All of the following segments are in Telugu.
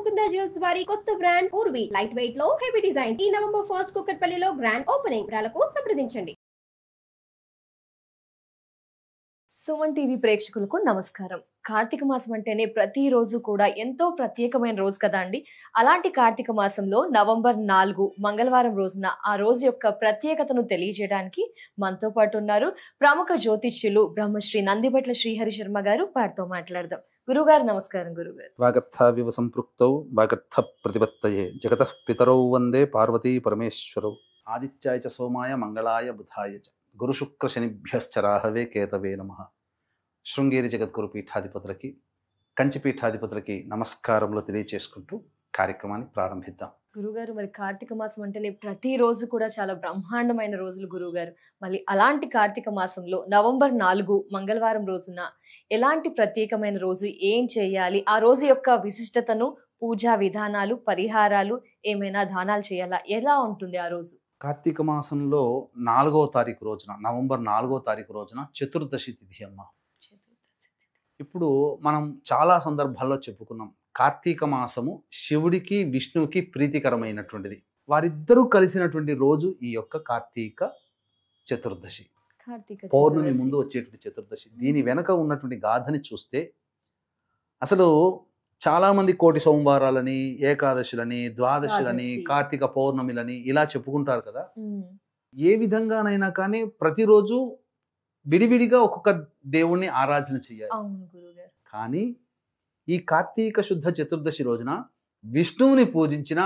ముకుందా జ్యువెల్స్ వారి కొత్త బ్రాండ్ పూర్వి లైట్ వెయిట్ లో హెవీ డిజైన్స్ ఈ నవంబర్ 1 కుక్కట్పల్లిలో గ్రాండ్ ఓపెనింగ్. వివరాలకు సంప్రదించండి. సుమన్ టీవీ ప్రేక్షకులకు నమస్కారం. కార్తీక మాసం అంటేనే ప్రతిరోజు కూడా ఎంతో ప్రత్యేకమైన రోజు కదా అండి. అలాంటి కార్తీక మాసంలో నవంబర్ 4 మంగళవారం రోజున ఆ రోజు యొక్క ప్రత్యేకతను తెలియజేయడానికి మనతో పాటు ఉన్నారు ప్రముఖ జ్యోతిష్యులు బ్రహ్మశ్రీ నందిబట్ల శ్రీహరి శర్మ గారు. వారితో మాట్లాడదాం. గురుగారు నమస్కారం. గురుగారు, వాగర్థావివ సంపృక్తౌ వాగర్థ ప్రతిపత్తయే జగతః పితరౌ వందే పార్వతీ పరమేశ్వరౌ ఆదిత్యాయ చ సోమాయ మంగళాయ బుధాయ చ గురు శుక్ర శనిభ్యశ్చ రాహవే కేతవే నమః. శృంగేరి జగద్గురు పీఠాధిపతులకి కంచి పీఠాధిపతులకి నమస్కారములు తెలియచేసుకుంటూ కార్యక్రమాన్ని ప్రారంభిద్దాం. గురుగారు, మరి కార్తీక మాసం అంటేనే ప్రతిరోజు కూడా చాలా బ్రహ్మాండమైన రోజులు గురుగారు. మళ్ళీ అలాంటి కార్తీక మాసంలో నవంబర్ 4 మంగళవారం రోజున ఎలాంటి ప్రత్యేకమైన రోజు, ఏం చేయాలి, ఆ రోజు యొక్క విశిష్టతను, పూజా విధానాలు, పరిహారాలు, ఏమైనా దానాలు చేయాలా, ఎలా ఉంటుంది ఆ రోజు? కార్తీక మాసంలో 4వ తారీఖు రోజున, నవంబర్ 4వ తారీఖు రోజున చతుర్దశి తిథి అమ్మ. ఇప్పుడు మనం చాలా సందర్భాల్లో చెప్పుకున్నాం, కార్తీక మాసము శివుడికి విష్ణువుకి ప్రీతికరమైనటువంటిది. వారిద్దరూ కలిసినటువంటి రోజు ఈ యొక్క కార్తీక చతుర్దశి, పౌర్ణమి ముందు వచ్చేటువంటి చతుర్దశి. దీని వెనక ఉన్నటువంటి గాథని చూస్తే అసలు చాలా మంది కోటి సోమవారాలని, ఏకాదశులని, ద్వాదశులని, కార్తీక పౌర్ణమిలని ఇలా చెప్పుకుంటారు కదా. ఏ విధంగానైనా కానీ ప్రతిరోజు విడివిడిగా ఒక్కొక్క దేవుణ్ణి ఆరాధన చేయాలి. కానీ ఈ కార్తీక శుద్ధ చతుర్దశి రోజున విష్ణువుని పూజించిన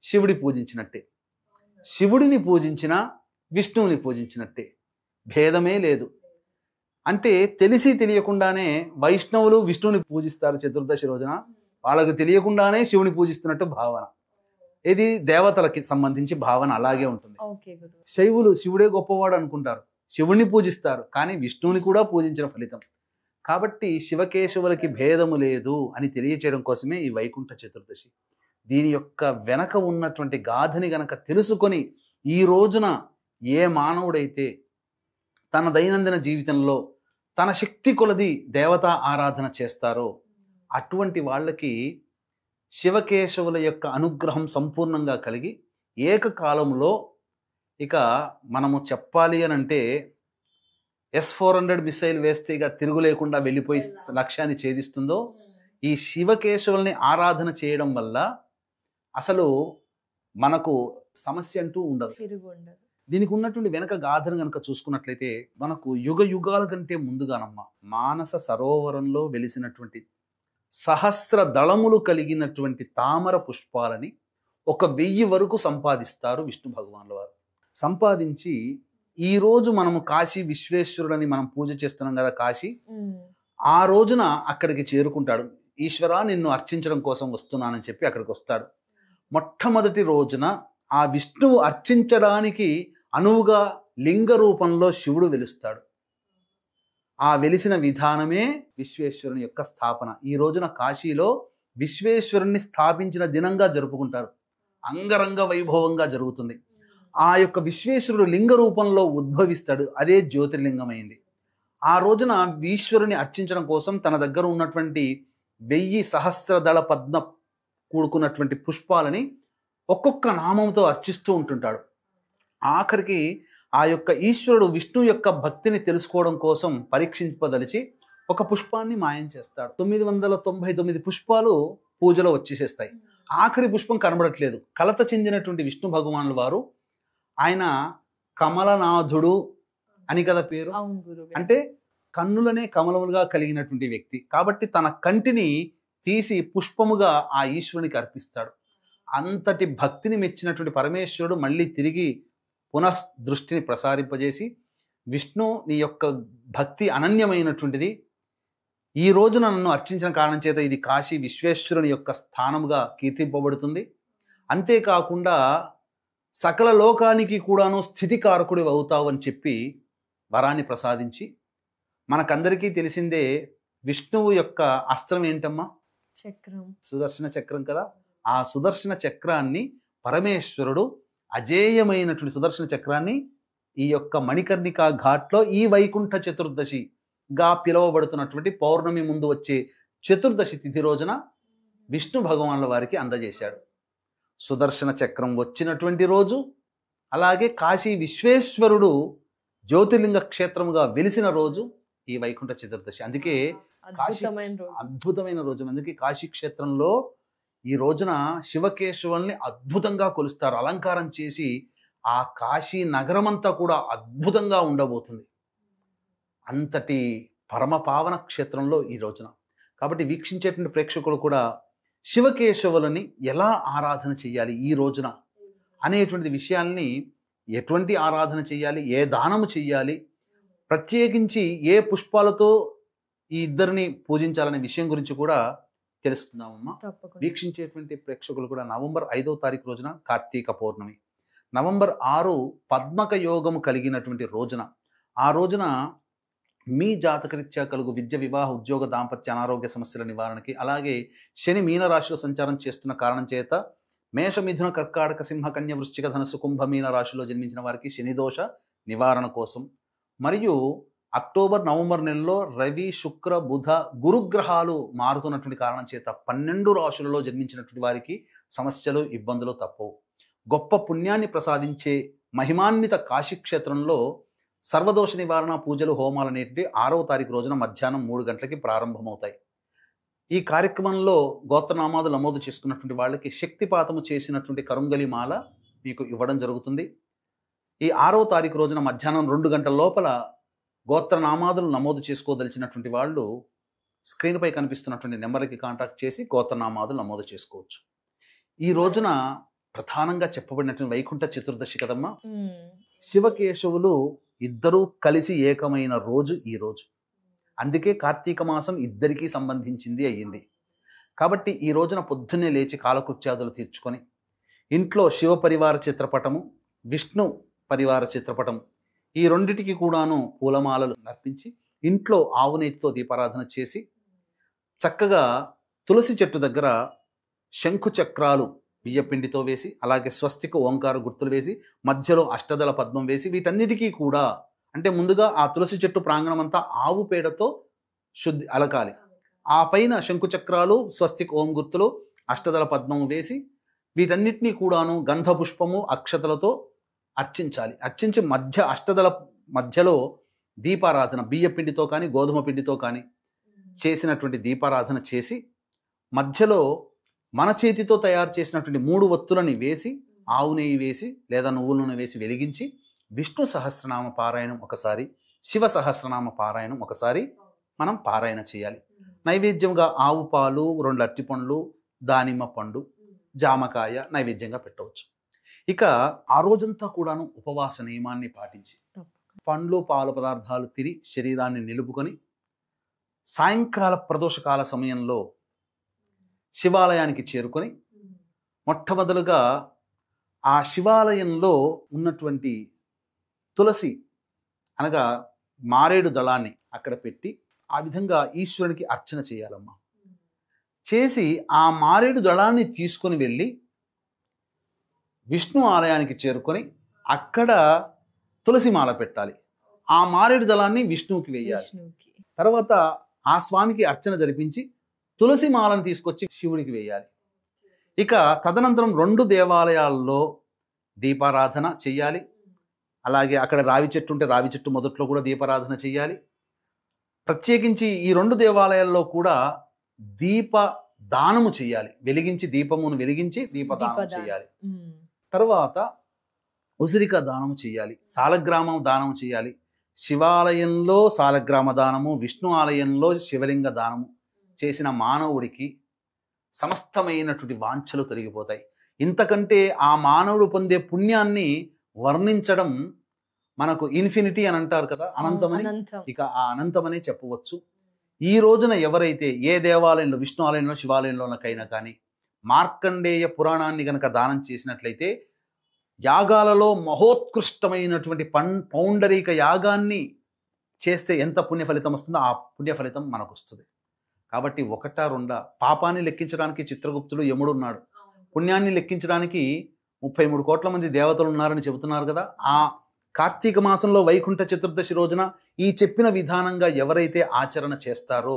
శివుడి పూజించినట్టే, శివుడిని పూజించిన విష్ణువుని పూజించినట్టే, భేదమే లేదు. అంటే తెలిసి తెలియకుండానే వైష్ణవులు విష్ణువుని పూజిస్తారు చతుర్దశి రోజున, వాళ్ళకు తెలియకుండానే శివుని పూజిస్తున్నట్టు భావన. ఇది దేవతలకి సంబంధించి భావన అలాగే ఉంటుంది. శైవులు శివుడే గొప్పవాడు అనుకుంటారు, శివుణ్ణి పూజిస్తారు, కానీ విష్ణువుని కూడా పూజించిన ఫలితం. కాబట్టి శివకేశవులకి భేదము లేదు అని తెలియచేయడం కోసమే ఈ వైకుంఠ చతుర్దశి. దీని యొక్క వెనక ఉన్నటువంటి గాథని గనక తెలుసుకొని ఈ రోజున ఏ మానవుడైతే తన దైనందిన జీవితంలో తన శక్తి కొలది దేవతా ఆరాధన చేస్తారో అటువంటి వాళ్ళకి శివకేశవుల యొక్క అనుగ్రహం సంపూర్ణంగా కలిగి ఏకకాలంలో, ఇక మనము చెప్పాలి అని అంటే S-400 మిసైల్ వేస్తే ఇక తిరుగు లేకుండా వెళ్ళిపోయి లక్ష్యాన్ని ఛేదిస్తుందో, ఈ శివకేశవుల్ని ఆరాధన చేయడం వల్ల అసలు మనకు సమస్య అంటూ ఉండదు. దీనికి ఉన్నటువంటి వెనక గాథను కనుక చూసుకున్నట్లయితే మనకు యుగ యుగాల కంటే ముందుగానమ్మ మానస సరోవరంలో వెలిసినటువంటి సహస్ర దళములు కలిగినటువంటి తామర పుష్పాలని 1000 వరకు సంపాదిస్తారు విష్ణు భగవానుల వారు. సంపాదించి ఈ రోజు మనము కాశీ విశ్వేశ్వరుడని మనం పూజ చేస్తున్నాం కదా, కాశీ, ఆ రోజున అక్కడికి చేరుకుంటాడు. ఈశ్వరా నిన్ను అర్చించడం కోసం వస్తున్నానని చెప్పి అక్కడికి వస్తాడు. మొట్టమొదటి రోజున ఆ విష్ణువు అర్చించడానికి అనువుగా లింగ రూపంలో శివుడు వెలుస్తాడు. ఆ వెలిసిన విధానమే విశ్వేశ్వరుని యొక్క స్థాపన. ఈ రోజున కాశీలో విశ్వేశ్వరుణ్ణి స్థాపించిన దినంగా జరుపుకుంటారు. అంగరంగ వైభవంగా జరుగుతుంది. ఆ యొక్క విశ్వేశ్వరుడు లింగ రూపంలో ఉద్భవిస్తాడు. అదే జ్యోతిర్లింగమైంది. ఆ రోజున ఈశ్వరుని అర్చించడం కోసం తన దగ్గర ఉన్నటువంటి 1000 సహస్రదళ పద్మ కూడుకున్నటువంటి పుష్పాలని ఒక్కొక్క నామంతో అర్చిస్తూ ఉంటుంటాడు. ఆఖరికి ఆ యొక్క ఈశ్వరుడు విష్ణు యొక్క భక్తిని తెలుసుకోవడం కోసం పరీక్షింపదలిచి ఒక పుష్పాన్ని మాయం చేస్తాడు. 999 పుష్పాలు పూజలో వచ్చేసేస్తాయి. ఆఖరి పుష్పం కనబడట్లేదు. కలత చెందినటువంటి విష్ణు భగవానుల వారు, ఆయన కమలనాథుడు అని కదా పేరు, అంటే కన్నులనే కమలములుగా కలిగినటువంటి వ్యక్తి కాబట్టి తన కంటిని తీసి పుష్పముగా ఆ ఈశ్వరునికి అర్పిస్తాడు. అంతటి భక్తిని మెచ్చినటువంటి పరమేశ్వరుడు మళ్ళీ తిరిగి పునః దృష్టిని ప్రసారింపజేసి, విష్ణు నీ యొక్క భక్తి అనన్యమైనటువంటిది, ఈ రోజున నన్ను అర్చించిన కారణం చేత ఇది కాశీ విశ్వేశ్వరుని యొక్క స్థానముగా కీర్తింపబడుతుంది. అంతేకాకుండా సకల లోకానికి కూడాను స్థితికారకుడి అవుతావు అని చెప్పి వరాన్ని ప్రసాదించి, మనకందరికీ తెలిసిందే విష్ణువు యొక్క అస్త్రం ఏంటమ్మా? చక్రం, సుదర్శన చక్రం కదా. ఆ సుదర్శన చక్రాన్ని పరమేశ్వరుడు, అజేయమైనటువంటి సుదర్శన చక్రాన్ని ఈ యొక్క మణికర్ణికా ఘాట్లో ఈ వైకుంఠ చతుర్దశిగా పిలువబడుతున్నటువంటి పౌర్ణమి ముందు వచ్చే చతుర్దశి తిథి రోజున విష్ణు భగవానుల వారికి అందజేశాడు. సుదర్శన చక్రం వచ్చినటువంటి రోజు, అలాగే కాశీ విశ్వేశ్వరుడు జ్యోతిర్లింగ క్షేత్రముగా వెలిసిన రోజు ఈ వైకుంఠ చతుర్దశి. అందుకే అద్భుతమైన రోజు. అందుకే కాశీ క్షేత్రంలో ఈ రోజున శివకేశవుల్ని అద్భుతంగా కొలుస్తారు. అలంకారం చేసి ఆ కాశీ నగరమంతా కూడా అద్భుతంగా ఉండబోతుంది. అంతటి పరమపావన క్షేత్రంలో ఈ రోజున. కాబట్టి వీక్షించేటువంటి ప్రేక్షకులు కూడా శివకేశవులని ఎలా ఆరాధన చేయాలి ఈ రోజున అనేటువంటి విషయాల్ని, ఎటువంటి ఆరాధన చేయాలి, ఏ దానము చెయ్యాలి, ప్రత్యేకించి ఏ పుష్పాలతో ఈ ఇద్దరిని పూజించాలనే విషయం గురించి కూడా తెలుసుకుందామమ్మా. వీక్షించేటువంటి ప్రేక్షకులు కూడా నవంబర్ 5వ తారీఖు రోజున కార్తీక పౌర్ణమి, నవంబర్ 6 పద్మక యోగము కలిగినటువంటి రోజున, ఆ రోజున మీ జాతకరీత్యా కలుగు విద్య, వివాహ, ఉద్యోగ, దాంపత్య, అనారోగ్య సమస్యల నివారణకి, అలాగే శని మీనరాశిలో సంచారం చేస్తున్న కారణం చేత మేష, మిథున, కర్కాటక, సింహ, కన్య, వృశ్చిక, ధనుసు, కుంభ, మీన రాశిలో జన్మించిన వారికి శనిదోష నివారణ కోసం, మరియు అక్టోబర్, నవంబర్ నెలలో రవి, శుక్ర, బుధ, గురుగ్రహాలు మారుతున్నటువంటి కారణం చేత 12 రాశులలో జన్మించినటువంటి వారికి సమస్యలు, ఇబ్బందులు తప్పవు. గొప్ప పుణ్యాన్ని ప్రసాదించే మహిమాన్విత కాశీక్షేత్రంలో సర్వదోష నివారణ పూజలు, హోమాలు అనేటివి 6వ తారీఖు రోజున మధ్యాహ్నం 3 గంటలకి ప్రారంభమవుతాయి. ఈ కార్యక్రమంలో గోత్రనామాలు నమోదు చేసుకున్నటువంటి వాళ్ళకి శక్తిపాతము చేసినటువంటి కరుంగలి మాల మీకు ఇవ్వడం జరుగుతుంది. ఈ 6వ తారీఖు రోజున మధ్యాహ్నం 2 గంటల లోపల గోత్రనామాదులు నమోదు చేసుకోదలిచినటువంటి వాళ్ళు స్క్రీన్పై కనిపిస్తున్నటువంటి నెంబర్కి కాంటాక్ట్ చేసి గోత్రనామాదులు నమోదు చేసుకోవచ్చు. ఈ రోజున ప్రధానంగా చెప్పబడినటువంటి వైకుంఠ చతుర్దశి కదమ్మా. శివకేశవులు ఇద్దరూ కలిసి ఏకమైన రోజు ఈ రోజు. అందుకే కార్తీక మాసం ఇద్దరికీ సంబంధించింది అయ్యింది. కాబట్టి ఈ రోజున పొద్దున్నే లేచి కాలకృత్యాదులు తీర్చుకొని ఇంట్లో శివ పరివార చిత్రపటము, విష్ణు పరివార చిత్రపటము, ఈ రెండిటికి కూడాను పూలమాలలు అర్పించి ఇంట్లో ఆవునేతితో దీపారాధన చేసి చక్కగా తులసి చెట్టు దగ్గర శంకు చక్రాలు బియ్యపిండితో వేసి, అలాగే స్వస్తిక ఓంకార గుర్తులు వేసి, మధ్యలో అష్టదళ పద్మం వేసి, వీటన్నిటికీ కూడా అంటే ముందుగా ఆ తులసి చెట్టు ప్రాంగణం అంతా ఆవు పేడతో శుద్ధి అలకాలి. ఆ పైన శంకు చక్రాలు, స్వస్తిక ఓం గుర్తులు, అష్టదళ పద్మము వేసి వీటన్నిటినీ కూడాను గంధ పుష్పము, అక్షతలతో అర్చించాలి. అర్చించి అష్టదళ మధ్యలో దీపారాధన బియ్యపిండితో కానీ గోధుమ పిండితో కానీ చేసినటువంటి దీపారాధన చేసి, మధ్యలో మన చేతితో తయారు చేసినటువంటి 3 ఒత్తులని వేసి, ఆవు నెయ్యి వేసి లేదా నువ్వుల నూనె వేసి వెలిగించి విష్ణు సహస్రనామ పారాయణం ఒకసారి, శివ సహస్రనామ పారాయణం ఒకసారి మనం పారాయణ చేయాలి. నైవేద్యంగా ఆవు పాలు, 2 అరటిపండ్లు, దానిమ్మ పండు, జామకాయ నైవేద్యంగా పెట్టవచ్చు. ఇక ఆ రోజంతా కూడాను ఉపవాస నియమాన్ని పాటించి పండ్లు, పాలు పదార్థాలు తిని శరీరాన్ని నిలుపుకొని సాయంకాల ప్రదోషకాల సమయంలో శివాలయానికి చేరుకొని మొట్టమొదలుగా ఆ శివాలయంలో ఉన్నటువంటి తులసి అనగా మారేడు దళాన్ని అక్కడ పెట్టి ఆ విధంగా ఈశ్వరునికి అర్చన చేయాలమ్మా. చేసి ఆ మారేడు దళాన్ని తీసుకొని వెళ్ళి విష్ణు ఆలయానికి చేరుకొని అక్కడ తులసి మాల పెట్టాలి. ఆ మారేడు దళాన్ని విష్ణువుకి వేయాలి. తర్వాత ఆ స్వామికి అర్చన జరిపించి తులసి మాలను తీసుకొచ్చి శివుడికి వేయాలి. ఇక తదనంతరం 2 దేవాలయాల్లో దీపారాధన చెయ్యాలి. అలాగే అక్కడ రావి చెట్టు ఉంటే రావి చెట్టు మొదట్లో కూడా దీపారాధన చెయ్యాలి. ప్రత్యేకించి ఈ 2 దేవాలయాల్లో కూడా దీప దానము చెయ్యాలి. వెలిగించి దీపమును వెలిగించి దీపదానం చేయాలి. తర్వాత ఉసిరిక దానము చెయ్యాలి. సాలగ్రామం దానము చేయాలి. శివాలయంలో సాలగ్రామ దానము, విష్ణు ఆలయంలో శివలింగ దానము చేసిన మానవుడికి సమస్తమైనటువంటి వాంఛలు తొలగిపోతాయి. ఇంతకంటే ఆ మానవుడు పొందే పుణ్యాన్ని వర్ణించడం మనకు ఇన్ఫినిటీ అని అంటారు కదా, అనంతమని. ఇక ఆ అనంతమనే చెప్పవచ్చు. ఈ రోజున ఎవరైతే ఏ దేవాలయంలో, విష్ణు ఆలయంలో, శివాలయంలోనకైనా కానీ మార్కండేయ పురాణాన్ని గనక దానం చేసినట్లయితే యాగాలలో మహోత్కృష్టమైనటువంటి పౌండరీక యాగాన్ని చేస్తే ఎంత పుణ్య ఫలితం వస్తుందో ఆ పుణ్య ఫలితం మనకు వస్తుంది. కాబట్టి 1, 2 పాపాన్ని లెక్కించడానికి చిత్రగుప్తుడు యముడు ఉన్నాడు. పుణ్యాన్ని లెక్కించడానికి 33 కోట్ల మంది దేవతలు ఉన్నారని చెబుతున్నారు కదా. ఆ కార్తీక మాసంలో వైకుంఠ చతుర్దశి రోజున ఈ చెప్పిన విధానంగా ఎవరైతే ఆచరణ చేస్తారో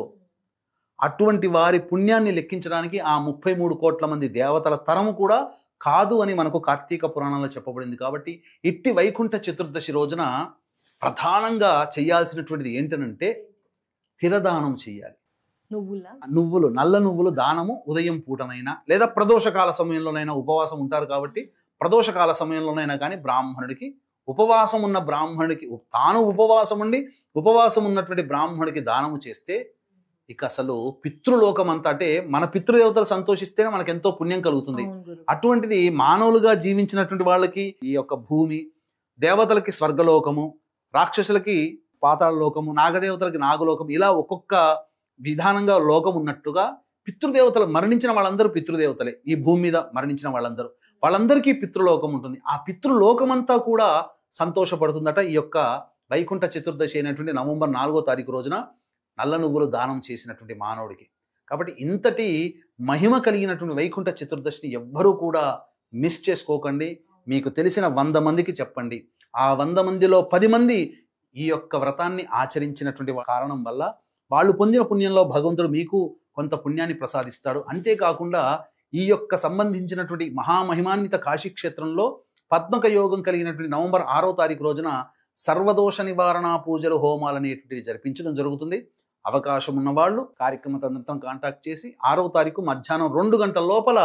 అటువంటి వారి పుణ్యాన్ని లెక్కించడానికి ఆ 33 కోట్ల మంది దేవతల తరము కూడా కాదు అని మనకు కార్తీక పురాణంలో చెప్పబడింది. కాబట్టి ఇట్టి వైకుంఠ చతుర్దశి రోజున ప్రధానంగా చేయాల్సినటువంటిది ఏంటనంటే తిరదానం చేయాలి. నువ్వులు, నల్ల నువ్వులు దానము ఉదయం పూటనైనా లేదా ప్రదోషకాల సమయంలోనైనా ఉపవాసం ఉంటారు కాబట్టి ప్రదోషకాల సమయంలోనైనా కానీ బ్రాహ్మణుడికి, ఉపవాసం ఉన్న బ్రాహ్మణుడికి, తాను ఉపవాసం ఉన్నటువంటి బ్రాహ్మణుడికి దానము చేస్తే ఇక అసలు పితృలోకం అంతా, అంటే మన పితృదేవతలు సంతోషిస్తేనే మనకు ఎంతో పుణ్యం కలుగుతుంది. అటువంటిది మానవులుగా జీవించినటువంటి వాళ్ళకి ఈ యొక్క భూమి, దేవతలకి స్వర్గలోకము, రాక్షసులకి పాతాళ లోకము, నాగదేవతలకి నాగలోకం, ఇలా ఒక్కొక్క విధానంగా లోకం ఉన్నట్టుగా పితృదేవతలు మరణించిన వాళ్ళందరూ పితృదేవతలే. ఈ భూమి మీద మరణించిన వాళ్ళందరికీ పితృలోకం ఉంటుంది. ఆ పితృలోకమంతా కూడా సంతోషపడుతుందట ఈ యొక్క వైకుంఠ చతుర్దశి అయినటువంటి నవంబర్ 4వ తారీఖు రోజున నల్ల నువ్వులు దానం చేసినటువంటి మానవుడికి. కాబట్టి ఇంతటి మహిమ కలిగినటువంటి వైకుంఠ చతుర్దశిని ఎవ్వరూ కూడా మిస్ చేసుకోకండి. మీకు తెలిసిన 100 మందికి చెప్పండి. ఆ 100 మందిలో 10 మంది ఈ యొక్క వ్రతాన్ని ఆచరించినటువంటి కారణం వల్ల వాళ్ళు పొందిన పుణ్యంలో భగవంతుడు మీకు కొంత పుణ్యాన్ని ప్రసాదిస్తాడు. అంతేకాకుండా ఈ యొక్క సంబంధించినటువంటి మహామహిమాన్విత కాశీక్షేత్రంలో పద్మక యోగం కలిగినటువంటి నవంబర్ 6వ తారీఖు రోజున సర్వదోష నివారణ పూజలు, హోమాలు అనేటువంటివి జరిపించడం జరుగుతుంది. అవకాశం ఉన్నవాళ్ళు కార్యక్రమం కాంటాక్ట్ చేసి 6వ తారీఖు మధ్యాహ్నం 2 గంటల లోపల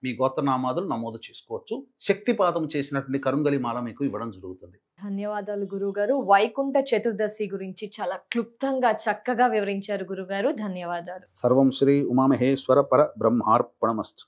మీ గోత్రనామాదులు నమోదు చేసుకోవచ్చు. శక్తిపాతం చేసినటువంటి కరుంగలి మాల మీకు ఇవ్వడం జరుగుతుంది. ధన్యవాదాలు గురుగారు. వైకుంఠ చతుర్దశి గురించి చాలా క్లుప్తంగా చక్కగా వివరించారు గురుగారు. ధన్యవాదాలు. సర్వం శ్రీ ఉమామహేశ్వర పర బ్రహ్మార్పణమస్తు.